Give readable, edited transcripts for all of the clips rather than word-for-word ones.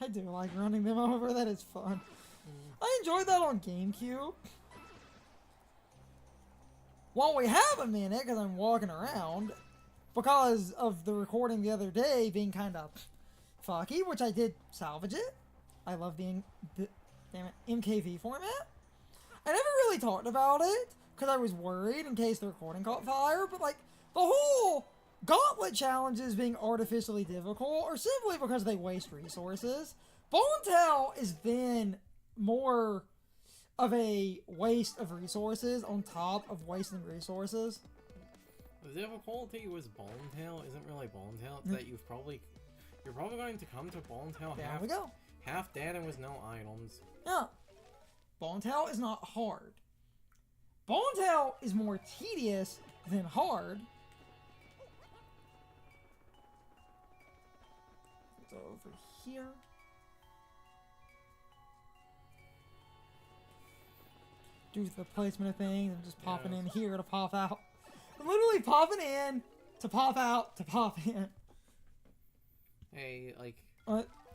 I do like running them over. That is fun. I enjoyed that on GameCube. While we have a minute, because I'm walking around, because of the recording the other day being kind of fucky, which I did salvage it. I love the damn it, MKV format. I never really talked about it, because I was worried in case the recording caught fire, but like, the whole gauntlet challenges being artificially difficult, or simply because they waste resources. Ball and Tail has been more of a waste of resources on top of wasting resources. The difficulty with Ball and Tail isn't really Ball and Tail, it's that you're probably going to come to Ball and Tail half dead and with no items. Yeah. Ball and Tail is not hard. Ball and Tail is more tedious than hard. It's over here. Do the placement of things and just popping in here to pop out. I'm literally popping in to pop out to pop in. Hey, like,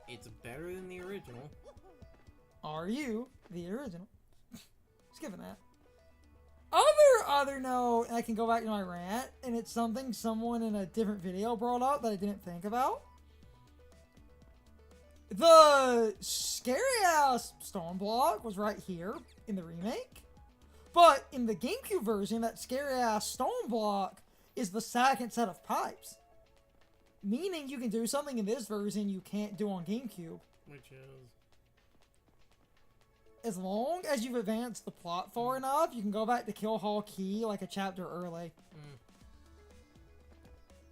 it's better than the original. Are you the original? Just giving that. Other note, I can go back to my rant, and it's something someone in a different video brought up that I didn't think about. The scary ass stone block was right here in the remake. But in the GameCube version, that scary ass stone block is the second set of pipes. Meaning you can do something in this version you can't do on GameCube. Which is? As long as you've advanced the plot far enough, you can go back to Kill Hall Key like a chapter early.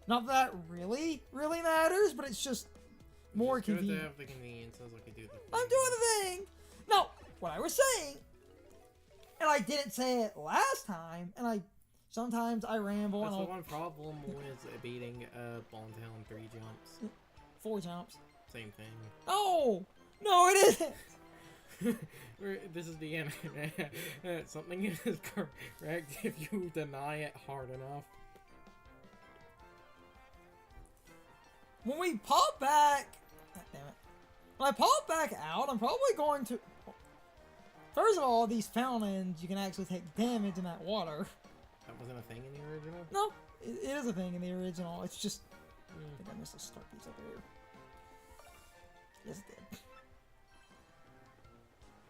Not that really matters, but it's just more convenient. Good to have the convenience as I can do the thing. I'm doing the thing! No, what I was saying, and I didn't say it last time, and sometimes I ramble. That's and the one problem with beating Ball and Tail in 3 jumps. 4 jumps. Same thing. No! No, it isn't! This is the end. Something is correct if you deny it hard enough. When we pop back... God damn it. When I pop back out, I'm probably going to... First of all, these fountains, you can actually take damage in that water. That wasn't a thing in the original? No, it is a thing in the original. It's just... I think I missed a start piece over here. Yes, it did.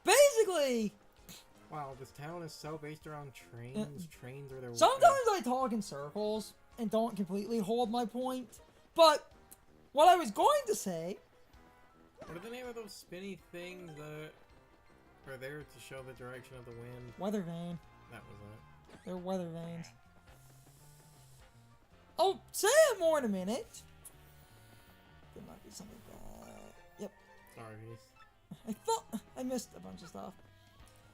Basically... Wow, this town is so based around trains. Trains are their... Sometimes I talk in circles and don't completely hold my point. But what I was going to say... What are the name of those spinny things that are there to show the direction of the wind? Weather vane. That was it. They're weather vanes. I'll say it more in a minute. There might be something bad. Yep. Sorry. I thought I missed a bunch of stuff.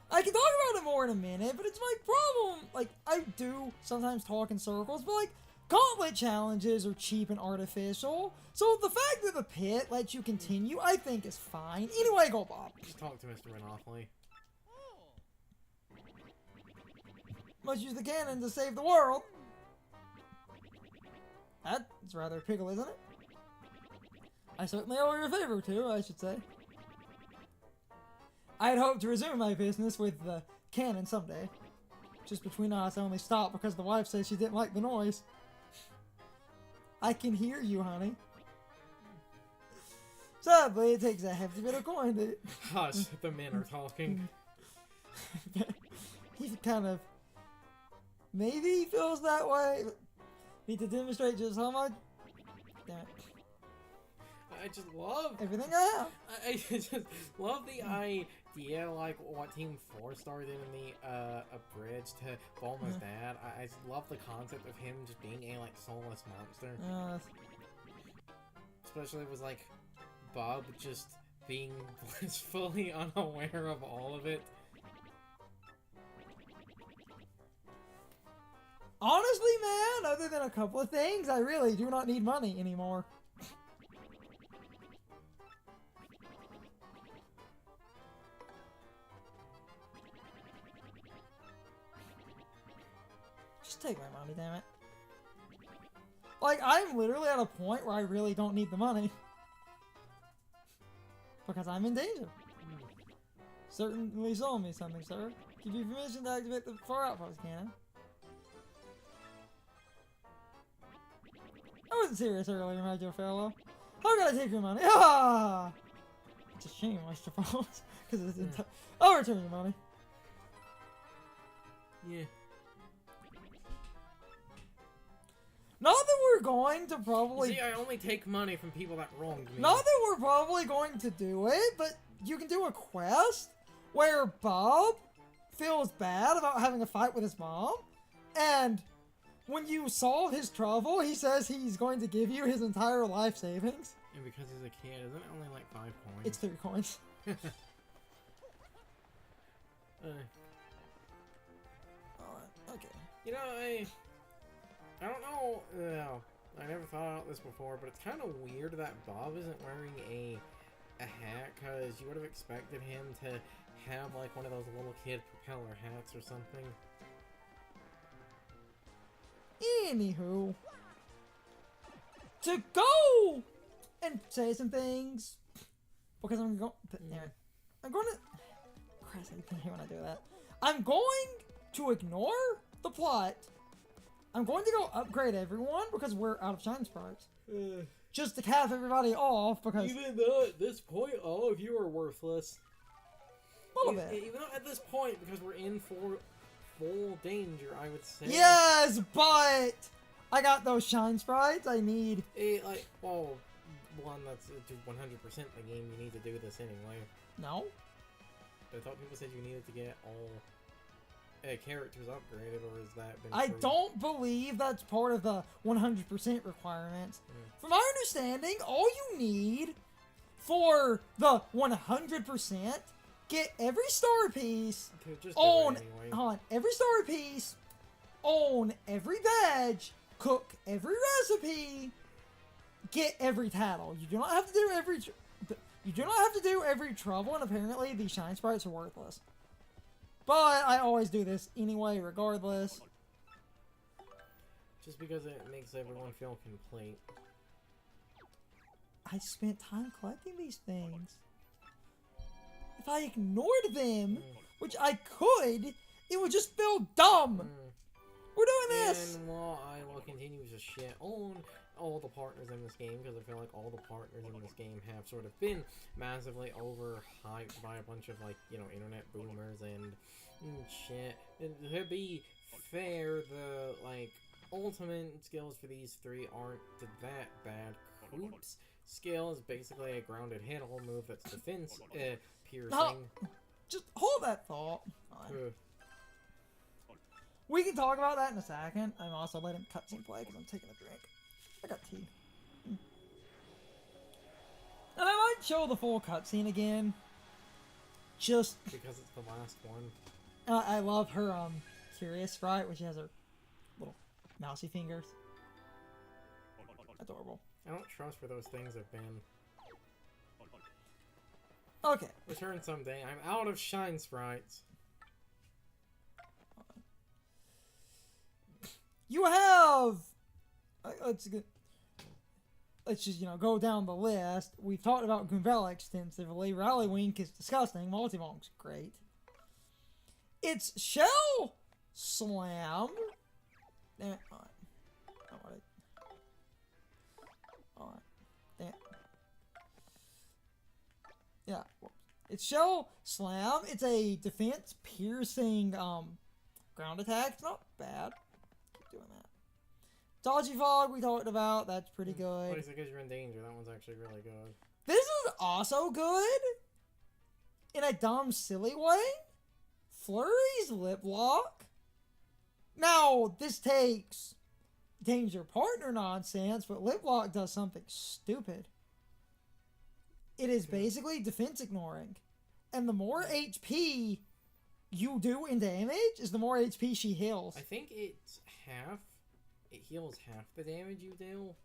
I can talk about it more in a minute, but it's my problem. Like, I do sometimes talk in circles, but like, gauntlet challenges are cheap and artificial. So the fact that the pit lets you continue, I think is fine. Anyway, go Bob. Just talk to Mr. Monopoly. Must use the cannon to save the world. That's rather pickle, isn't it? I certainly owe you a favor, too, I should say. I'd hope to resume my business with the cannon someday. Just between us, I only stopped because the wife said she didn't like the noise. I can hear you, honey. Sadly, it takes a hefty bit of coin to... Hush, the men are talking. He kind of... Maybe feels that way. Need to demonstrate just how much... Damn it. I just love... Everything I have. I just love the idea, like, what Team 4 started in the, a bridge to Bulma's dad. I just love the concept of him just being a, like, soulless monster. Especially with, like, Bob just being blissfully unaware of all of it. Honestly, man, other than a couple of things, I really do not need money anymore. Just take my money, damn it. Like, I'm literally at a point where I really don't need the money. Because I'm in danger. Certainly show me something, sir. Give you permission to activate the far outpost cannon. I wasn't serious earlier, my dear fellow. How can I take your money? Ah! It's a shame, I suppose. Because it's I'll return your money. Yeah. Not that we're going to probably... See, I only take money from people that wronged me. Not that we're probably going to do it, but you can do a quest where Bob feels bad about having a fight with his mom, and when you solve his trouble, he says he's going to give you his entire life savings. And because he's a kid, isn't it only like 5 coins? It's 3 coins. Alright, okay. You know, I don't know, I never thought about this before, but it's kind of weird that Bob isn't wearing a hat, because you would have expected him to have, like, one of those little kid propeller hats or something. Anywho. To go and say some things, because I'm going... I'm going to... Christ, I can hear when I do that. I'm going to ignore the plot. I'm going to go upgrade everyone because we're out of shine sprites. Just to cap everybody off because... Even though at this point, all of you are worthless. A little bit. Even though at this point, because we're in full danger, I would say. Yes, but I got those shine sprites. I need... Well, one that's 100% the game, you need to do this anyway. No. I thought people said you needed to get all... characters upgraded, or is that been I don't believe that's part of the 100% requirements. From my understanding, all you need for the 100% get every star piece, own every star piece, own every badge, cook every recipe, get every tattle. You do not have to do every trouble, and apparently these shine sprites are worthless. But I always do this anyway, regardless. Just because it makes everyone feel complete. I spent time collecting these things. If I ignored them, which I could, it would just feel dumb. We're doing this! And while I will continue to shit on all the partners in this game, because I feel like all the partners in this game have sort of been massively overhyped by a bunch of, like, you know, internet boomers and shit. And to be fair, the, like, ultimate skills for these 3 aren't that bad. Coop's skill is basically a grounded hit all move that's defense piercing. Just hold that thought. We can talk about that in a second. I'm also letting cutscene play because I'm taking a drink. I got tea. And I might show the full cutscene again. Just because it's the last one. I love her curious sprite where she has her little mousy fingers. Adorable. I don't trust where those things have been. Okay. Return someday. I'm out of shine sprites. You have... Let's just, you know, go down the list. We've talked about Goomvella extensively. Rallywink is disgusting. Multivonk's great. It's Shell Slam. Damn it. Alright. Damn it. Yeah. It's Shell Slam. It's a defense piercing ground attack. It's not bad. Keep doing that. Dodgy Fog we talked about. That's pretty good. What is it because you're in danger? That one's actually really good. This is also good. In a dumb, silly way. Flurry's Lip Lock. Now, this takes danger partner nonsense, but Lip Lock does something stupid. It is basically defense ignoring. And the more HP you do in damage is the more HP she heals. I think it's half. It heals half the damage you do.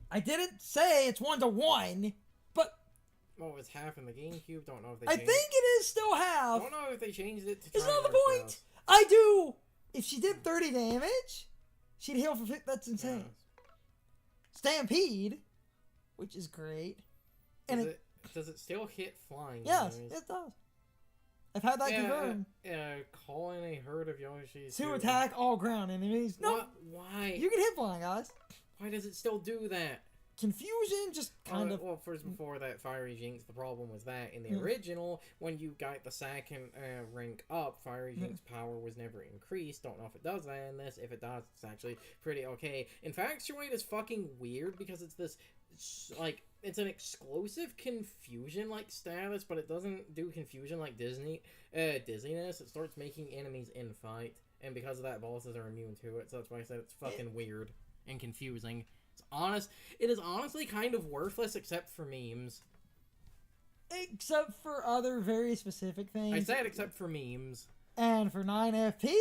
I didn't say it's 1-to-1, but... Oh, it's half in the GameCube? Don't know if they I think it is still half. Don't know if they changed it to It's not the point. I do. If she did 30 damage, she'd heal for 50. That's insane. Yeah. Stampede, which is great. And Does it still hit flying Yes, enemies? it does. I've had that confirmed. Calling a herd of Yoshis To attack all ground enemies. No, why? you can hit flying guys. Why does it still do that? Confusion, just kind of. Well, first before that Fiery Jinx, the problem was that in the original, when you got the second rank up, Fiery Jinx power was never increased. Don't know if it does that in this. If it does, it's actually pretty okay. Infatuate is fucking weird because it's this, like, it's an exclusive confusion like status, but it doesn't do confusion like dizziness. It starts making enemies infight, and because of that, bosses are immune to it. So that's why I said it's fucking weird and confusing. It is honestly kind of worthless except for memes. Except for other very specific things. I said except for memes. And for 9 FP,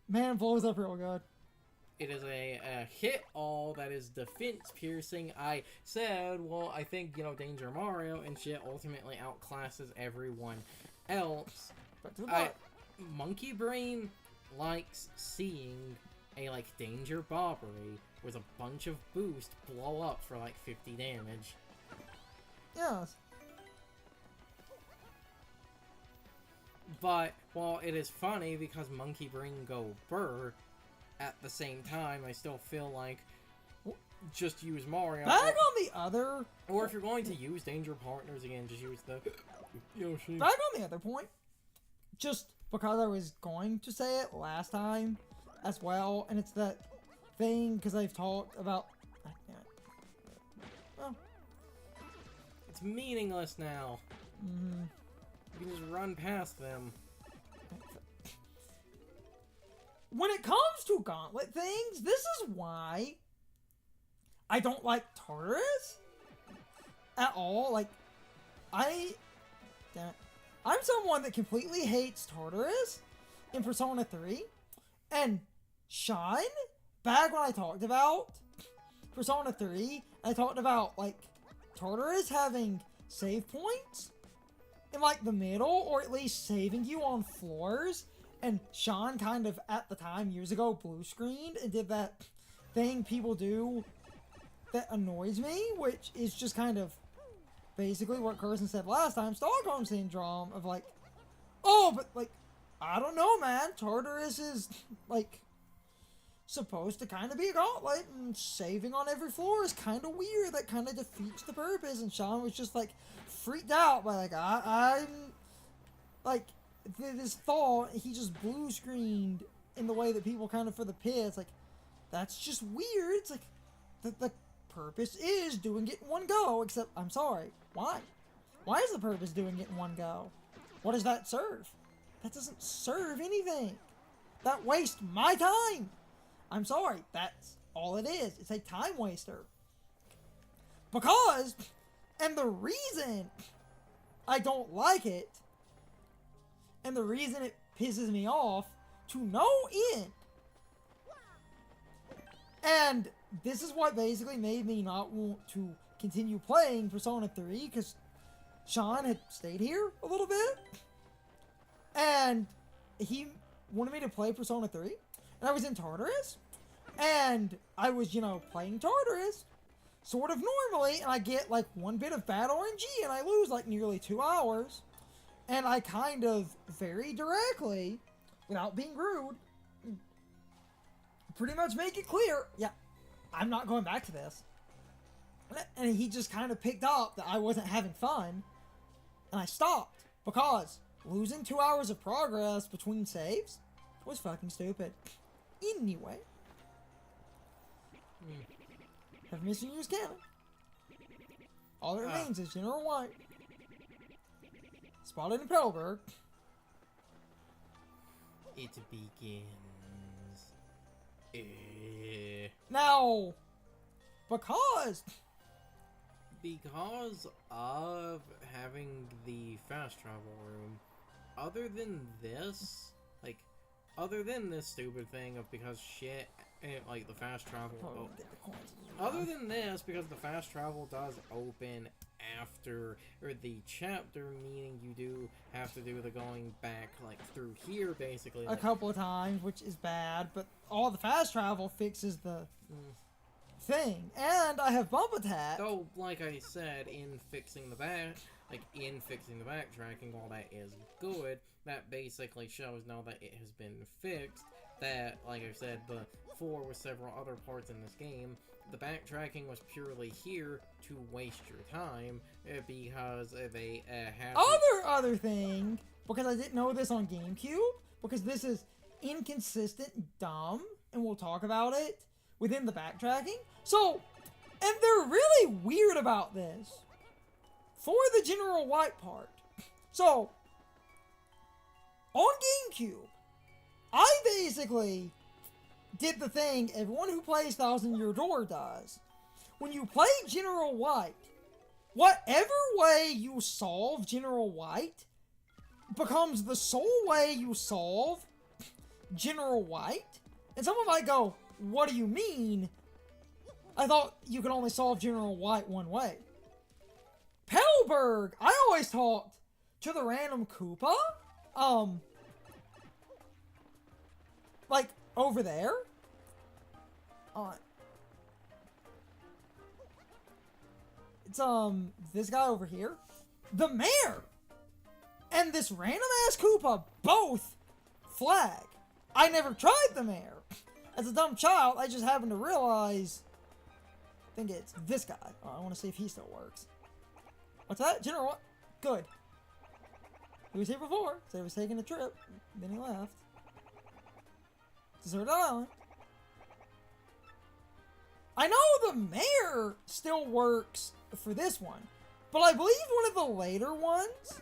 man, it blows up real good. It is a hit all that is defense piercing. I said, well, I think, Danger Mario and shit ultimately outclasses everyone else. Monkey Brain likes seeing a, Danger Bobbery with a bunch of boost blow up for, 50 damage. Yes. But, while it is funny because Monkey Brain go burr, at the same time, I still feel like just use Mario. Back on the other... Or if you're going to use Danger Partners again, just use the Yoshi. Back on the other point, just because I was going to say it last time as well, and it's that thing, because I've talked about... Well... It's meaningless now. Mm-hmm. You can just run past them. When it comes to gauntlet things, this is why I don't like Tartarus at all. I'm someone that completely hates Tartarus in Persona 3, and Sean, back when I talked about Persona 3, I talked about, Tartarus having save points in, the middle, or at least saving you on floors. And Sean kind of, at the time, years ago, blue screened and did that thing people do that annoys me, which is just kind of basically what Carson said last time, Stockholm Syndrome, of oh, but, I don't know, man, Tartarus is, supposed to kind of be a gauntlet, and saving on every floor is kind of weird. That kind of defeats the purpose, and Sean was just, freaked out by, this thought, he just blue screened in the way that people kind of for the piss, that's just weird. It's the purpose is doing it in one go, except, I'm sorry, why? Why is the purpose doing it in one go? What does that serve? That doesn't serve anything. That wastes my time. I'm sorry, that's all it is. It's a time waster. Because, and the reason I don't like it, and the reason it pisses me off to no end. And this is what basically made me not want to continue playing Persona 3, because Sean had stayed here a little bit, and he wanted me to play Persona 3, and I was in Tartarus, and I was, playing Tartarus, sort of normally, and I get, one bit of bad RNG, and I lose, nearly 2 hours. And I kind of, very directly, without being rude, pretty much make it clear, yeah, I'm not going back to this. And he just kind of picked up that I wasn't having fun, and I stopped, because losing 2 hours of progress between saves was fucking stupid. Anyway. Have misused canon. All that remains is General White. Spotted in Petalburg. It begins. Now, because of having the fast travel room, other than this stupid thing of because shit, the fast travel. Other than this, because the fast travel does open after the chapter, meaning you do have to do the going back through here basically a couple of times, which is bad, but all the fast travel fixes the thing. And I have bump attack. So, like I said, in fixing the like in fixing the backtracking, while that is good, that basically shows now that it has been fixed. That, like I said, before with several other parts in this game, the backtracking was purely here to waste your time because they have Other thing, because I didn't know this on GameCube, because this is inconsistent and dumb, and we'll talk about it within the backtracking. So, and they're really weird about this for the General White part. So, on GameCube, I basically did the thing everyone who plays Thousand Year Door does. When you play General White, whatever way you solve General White becomes the sole way you solve General White. And someone might go, what do you mean? I thought you could only solve General White one way. Pellberg, I always talked to the random Koopa, like, over there. It's, this guy over here. The mayor! And this random-ass Koopa both flag. I never tried the mayor. As a dumb child, I just happened to realize... I think it's this guy. Oh, I want to see if he still works. What's that? General what? Good. He was here before, so he was taking a trip. Then he left. Deserted Island. I know the mayor still works for this one, but I believe one of the later ones,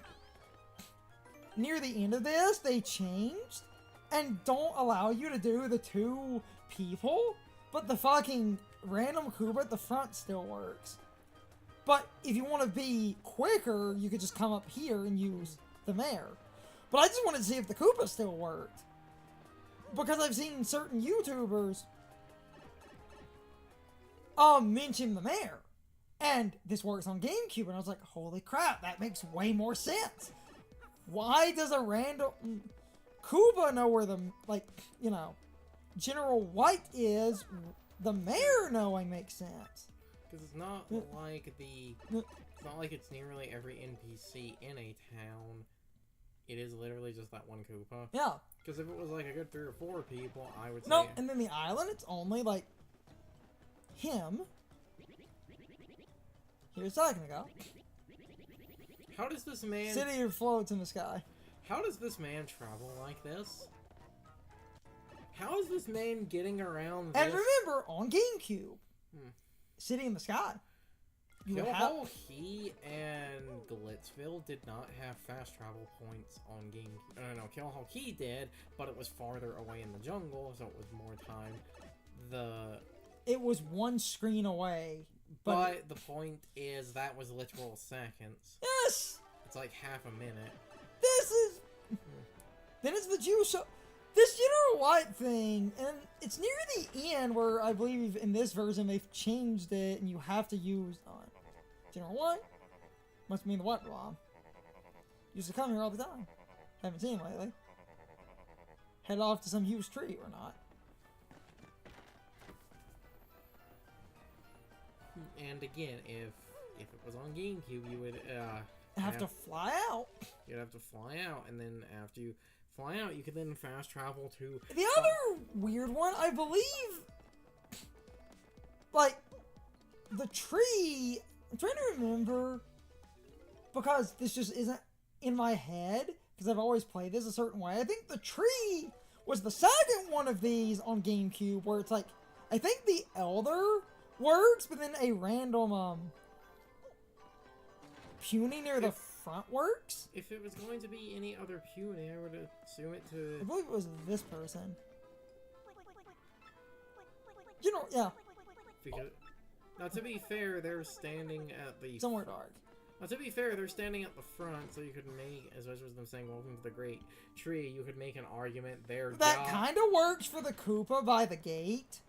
near the end of this, they changed and don't allow you to do the two people, but the fucking random Koopa at the front still works. But if you want to be quicker, you could just come up here and use the mayor. But I just wanted to see if the Koopa still worked. Because I've seen certain YouTubers mention the mayor. And this works on GameCube, and I was like, holy crap, that makes way more sense. Why does a random Koopa know where the, like, you know, General White is? The mayor knowing makes sense. Because it's not like it's not like it's nearly every NPC in a town. It is literally just that one Koopa. Yeah. Because if it was like a good 3 or 4 people, I would say... No, and then the island, it's only, like, him. Here a second ago. How does this man... City floats in the sky. How does this man travel like this? How is this man getting around this? And remember, on GameCube, City in the Sky. Killhall-Key and Glitzville did not have fast travel points on GameCube. No, Killhall-Key did, but it was farther away in the jungle, so it was more time. It was one screen away. But the point is, that was literal seconds. Yes! It's like half a minute. This is... Then it's the juice... This General White thing, and it's near the end where I believe in this version they've changed it and you have to use... General White? Must mean the White Bomb. Used to come here all the time. Haven't seen him lately. Head off to some huge tree or not. And again, if it was on GameCube, you would have to fly out. You'd have to fly out, and then after you fly out, you could then fast travel to... The other weird one, I believe... Like, the tree... I'm trying to remember... Because this just isn't in my head, because I've always played this a certain way. I think the tree was the second one of these on GameCube, where it's like... I think the Elder works, but then a random, puny near the front works? If it was going to be any other puny, I would assume it to... I believe it was this person. You know, yeah. Because, now to be fair, they're standing at the... Somewhere dark. Now to be fair, they're standing at the front, so you could make, as much as them saying, welcome to the great tree, you could make an argument there. That kind of works for the Koopa by the gate.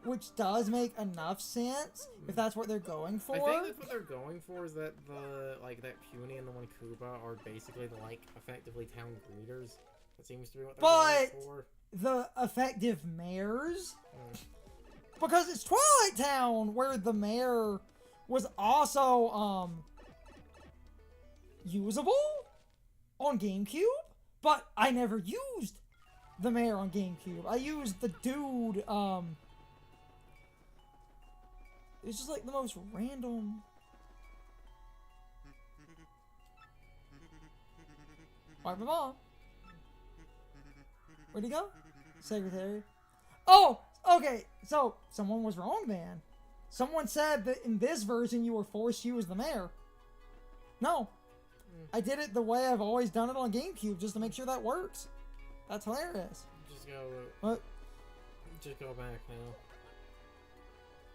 Which does make enough sense, if that's what they're going for. I think that's what they're going for, is that that puny and the one Koopa are basically effectively town greeters. That seems to be what they're going for. The effective mayors? Because it's Twilight Town, where the mayor was also, usable on GameCube, but I never used the mayor on GameCube. I used the dude, it's just like the most random. Alright, my mom. Where'd he go? Secretary. Oh, okay. So someone was wrong then. Someone said that in this version you were forced to use the mayor. No. I did it the way I've always done it on GameCube, just to make sure that works. That's hilarious. Just go. What? Just go back now.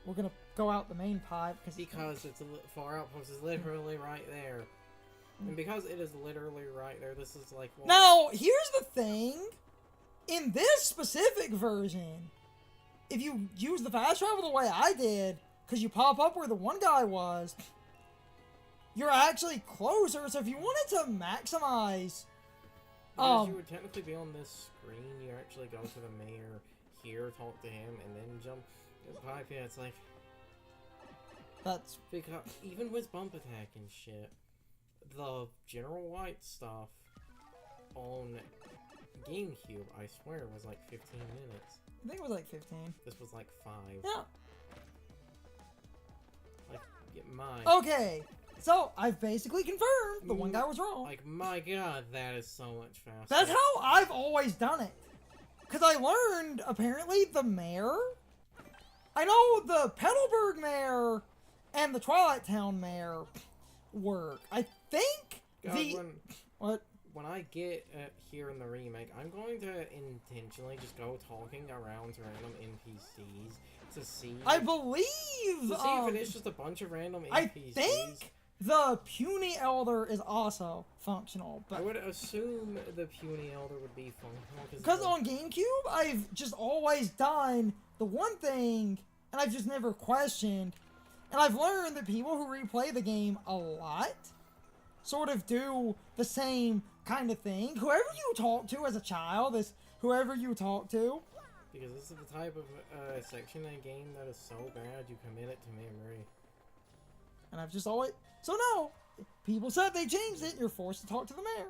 We're gonna go out the main pipe because it's a far outpost is literally right there, and because it is literally right there, this is like. Well, now here's the thing. In this specific version, if you use the fast travel the way I did, because you pop up where the one guy was, you're actually closer. So if you wanted to maximize, because you would technically be on this screen, you actually go to the mayor here, talk to him, and then jump. Pipe, yeah, it's like that's because even with bump attack and shit, the General White stuff on GameCube, I swear, was like 15 minutes. I think it was like 15. This was like 5. Yeah. Like, my. Okay, so I've basically confirmed the one guy was wrong. Like, my god, that is so much faster. That's how I've always done it. Because I learned, apparently, the mayor. I know the Petalburg mayor and the Twilight Town mayor work. I think when I get here in the remake, I'm going to intentionally just go talking around to random NPCs to see. I believe. To see if it is just a bunch of random NPCs. I think the Puny Elder is also functional, but I would assume the Puny Elder would be functional because on GameCube, I've just always done the one thing, and I've just never questioned. And I've learned that people who replay the game a lot sort of do the same kind of thing. Whoever you talk to as a child is whoever you talk to. Because this is the type of section in a game that is so bad you commit it to memory. And I've just always... So no! People said they changed it. You're forced to talk to the mayor.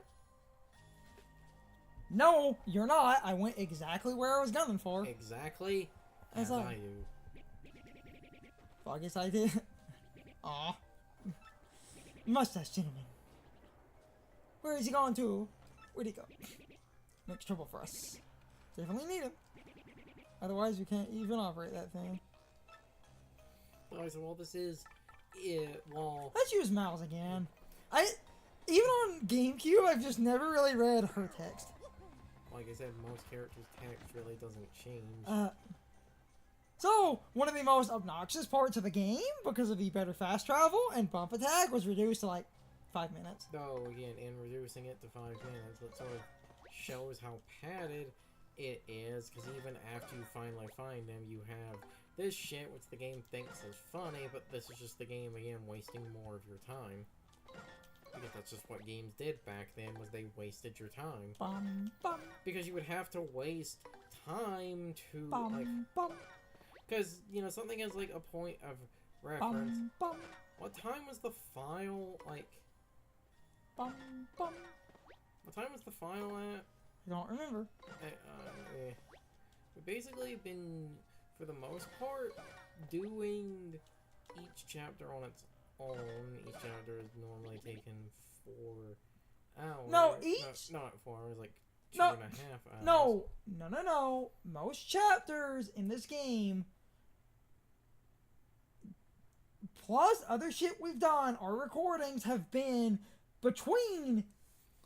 No, you're not. I went exactly where I was gunning for. Exactly as I do. Well, I guess I did. Aw. Mustache gentleman. Where is he going to? Where'd he go? Makes trouble for us. Definitely need him. Otherwise, we can't even operate that thing. Alright, so all this is... well... Let's use mouse again. Even on GameCube, I've just never really read her text. Like I said, most characters' text really doesn't change. So, one of the most obnoxious parts of the game, because of the better fast travel and bump attack, was reduced to like 5 minutes. Though, again, in reducing it to 5 minutes, that sort of shows how padded it is, because even after you finally find them, you have this shit which the game thinks is funny, but this is just the game, again, wasting more of your time. Because that's just what games did back then, was they wasted your time. Bum, bum. Because you would have to waste time to, bum, like... Bum. Because, you know, something has, like, a point of reference. Bum, bum. What time was the file, like... Bum, bum. What time was the file at? I don't remember. We've basically been, for the most part, doing each chapter on its own. Each chapter is normally taken 4 hours. No, each... No, not 4 hours, like... No, 2.5 hours. No. Most chapters in this game, plus other shit we've done, our recordings have been between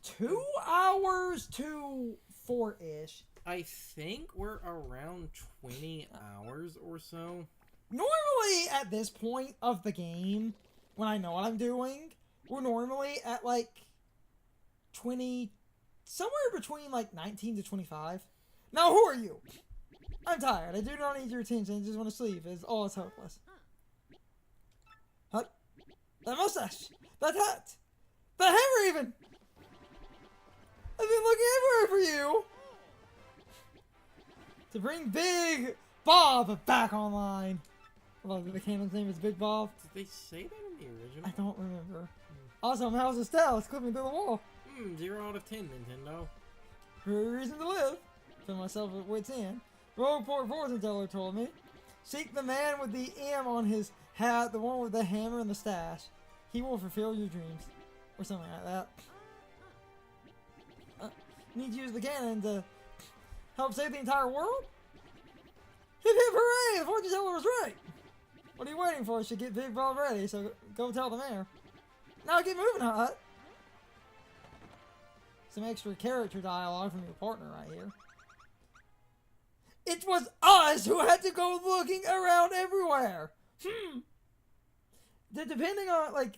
2 hours to 4-ish. I think we're around 20 hours or so. Normally, at this point of the game, when I know what I'm doing, we're normally at like 20... Somewhere between, like, 19 to 25. Now, who are you? I'm tired. I do not need your attention. I just want to sleep. It's hopeless. What? That mustache. That hat. That hammer, even. I've been looking everywhere for you. To bring Big Bob back online. I love that the canon's name is Big Bob. Did they say that in the original? I don't remember. Awesome, how's the style? It's clipping through the wall. 0 out of 10, Nintendo. Very reason to live. Feel myself at wit's end. Rogueport fortune teller told me. Seek the man with the M on his hat, the one with the hammer and the stash. He will fulfill your dreams. Or something like that. Need to use the cannon to help save the entire world? Hip hip hooray! The fortune teller was right! What are you waiting for? Should get Big Bob ready, so go tell the mayor. Now get moving, Hut! Some extra character dialogue from your partner right here. It was us who had to go looking around everywhere! Depending on, like,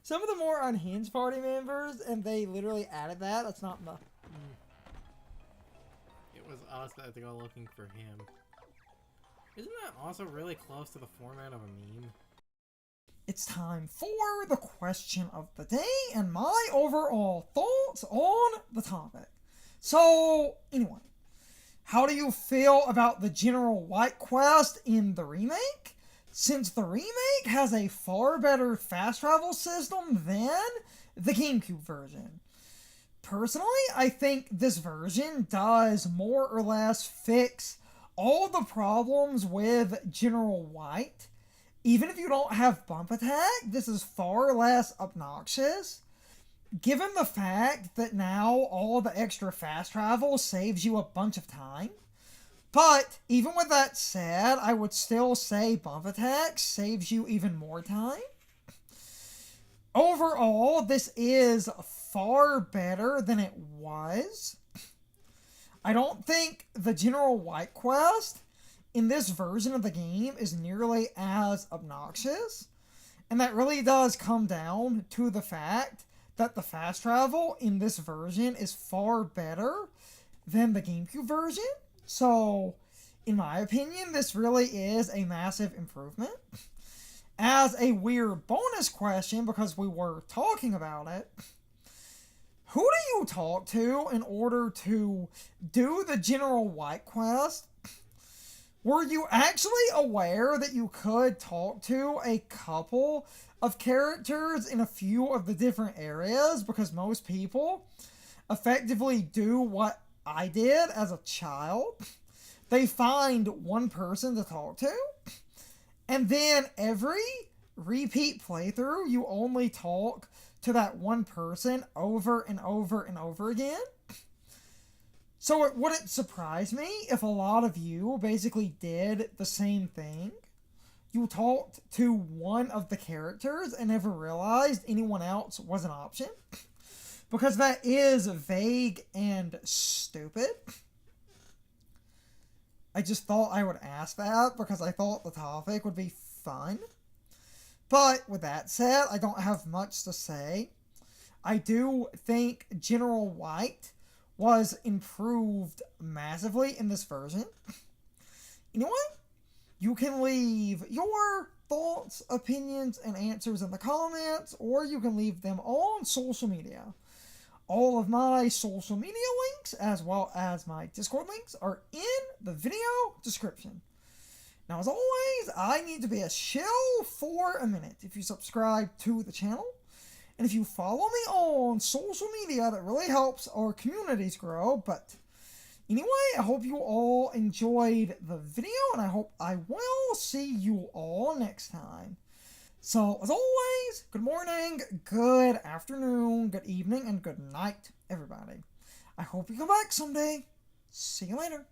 some of the more unhinged party members, and they literally added that, that's not enough. It was us that had to go looking for him. Isn't that also really close to the format of a meme? It's time for the question of the day and my overall thoughts on the topic. So, anyway, how do you feel about the General White quest in the remake? Since the remake has a far better fast travel system than the GameCube version. Personally, I think this version does more or less fix all the problems with General White. Even if you don't have bump attack, this is far less obnoxious. Given the fact that now all the extra fast travel saves you a bunch of time. But, even with that said, I would still say bump attack saves you even more time. Overall, this is far better than it was. I don't think the General White quest in this version of the game is nearly as obnoxious. And that really does come down to the fact that the fast travel in this version is far better than the GameCube version. So, in my opinion, this really is a massive improvement. As a weird bonus question, because we were talking about it, who do you talk to in order to do the General White quest? Were you actually aware that you could talk to a couple of characters in a few of the different areas? Because most people effectively do what I did as a child. They find one person to talk to, and then every repeat playthrough, you only talk to that one person over and over and over again. So it wouldn't surprise me if a lot of you basically did the same thing. You talked to one of the characters and never realized anyone else was an option. Because that is vague and stupid. I just thought I would ask that because I thought the topic would be fun. But with that said, I don't have much to say. I do think General White was improved massively in this version. Anyway, you can leave your thoughts, opinions, and answers in the comments, or you can leave them on social media. All of my social media links, as well as my Discord links, are in the video description. Now, as always, I need to be a shill for a minute. If you subscribe to the channel, and if you follow me on social media, that really helps our communities grow. But anyway, I hope you all enjoyed the video, and I hope I will see you all next time. So, as always, good morning, good afternoon, good evening, and good night, everybody. I hope you come back someday. See you later.